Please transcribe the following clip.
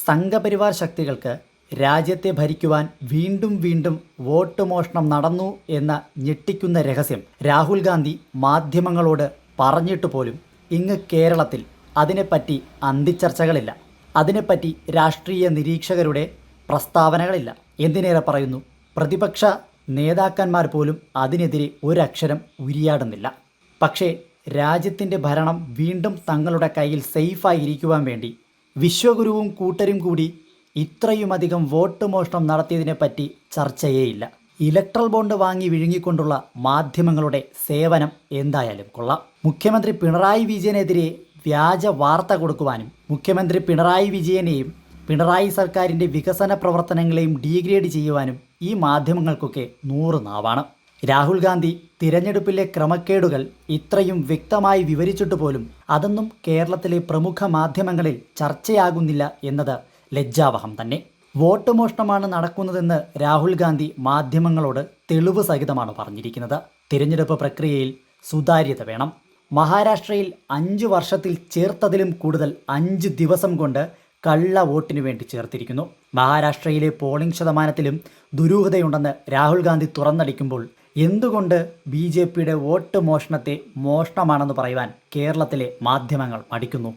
സംഘപരിവാർ ശക്തികൾക്ക് രാജ്യത്തെ ഭരിക്കുവാൻ വീണ്ടും വീണ്ടും വോട്ട് മോഷണം നടന്നു എന്ന ഞെട്ടിക്കുന്ന രഹസ്യം രാഹുൽ ഗാന്ധി മാധ്യമങ്ങളോട് പറഞ്ഞിട്ട് പോലും ഇങ്ങ് കേരളത്തിൽ അതിനെപ്പറ്റി അന്തിച്ചർച്ചകളില്ല. അതിനെപ്പറ്റി രാഷ്ട്രീയ നിരീക്ഷകരുടെ പ്രസ്താവനകളില്ല. എന്തിനേറെ പറയുന്നു, പ്രതിപക്ഷ നേതാക്കന്മാർ പോലും അതിനെതിരെ ഒരക്ഷരം ഉരിയാടുന്നില്ല. പക്ഷേ രാജ്യത്തിൻ്റെ ഭരണം വീണ്ടും തങ്ങളുടെ കയ്യിൽ സേഫായിരിക്കുവാൻ വേണ്ടി വിശ്വഗുരുവും കൂട്ടരും കൂടി ഇത്രയുമധികം വോട്ട് മോഷണം നടത്തിയതിനെപ്പറ്റി ചർച്ചയേയില്ല. ഇലക്ട്രൽ ബോണ്ട് വാങ്ങി വിഴുങ്ങിക്കൊണ്ടുള്ള മാധ്യമങ്ങളുടെ സേവനം എന്തായാലും കൊള്ളാം. മുഖ്യമന്ത്രി പിണറായി വിജയനെതിരെ വ്യാജ വാർത്ത കൊടുക്കുവാനും മുഖ്യമന്ത്രി പിണറായി വിജയനെയും പിണറായി സർക്കാരിൻ്റെ വികസന പ്രവർത്തനങ്ങളെയും ഡീഗ്രേഡ് ചെയ്യുവാനും ഈ മാധ്യമങ്ങൾക്കൊക്കെ 100 നാവാണ്. രാഹുൽ ഗാന്ധി തിരഞ്ഞെടുപ്പിലെ ക്രമക്കേടുകൾ ഇത്രയും വ്യക്തമായി വിവരിച്ചിട്ട് പോലും അതൊന്നും കേരളത്തിലെ പ്രമുഖ മാധ്യമങ്ങളിൽ ചർച്ചയാകുന്നില്ല എന്നത് ലജ്ജാവഹം തന്നെ. വോട്ട് മോഷണമാണ് നടക്കുന്നതെന്ന് രാഹുൽ ഗാന്ധി മാധ്യമങ്ങളോട് തെളിവ് സഹിതമാണ് പറഞ്ഞിരിക്കുന്നത്. തിരഞ്ഞെടുപ്പ് പ്രക്രിയയിൽ സുതാര്യത വേണം. മഹാരാഷ്ട്രയിൽ 5 വർഷത്തിൽ ചേർത്തതിലും കൂടുതൽ 5 ദിവസം കൊണ്ട് കള്ള വോട്ടിനു വേണ്ടി ചേർത്തിരിക്കുന്നു. മഹാരാഷ്ട്രയിലെ പോളിംഗ് ശതമാനത്തിലും ദുരൂഹതയുണ്ടെന്ന് രാഹുൽ ഗാന്ധി തുറന്നടിക്കുമ്പോൾ എന്തുകൊണ്ട് BJPയുടെ വോട്ട് മോഷണത്തെ മോഷണമാണെന്ന് പറയുവാൻ കേരളത്തിലെ മാധ്യമങ്ങൾ മടിക്കുന്നു?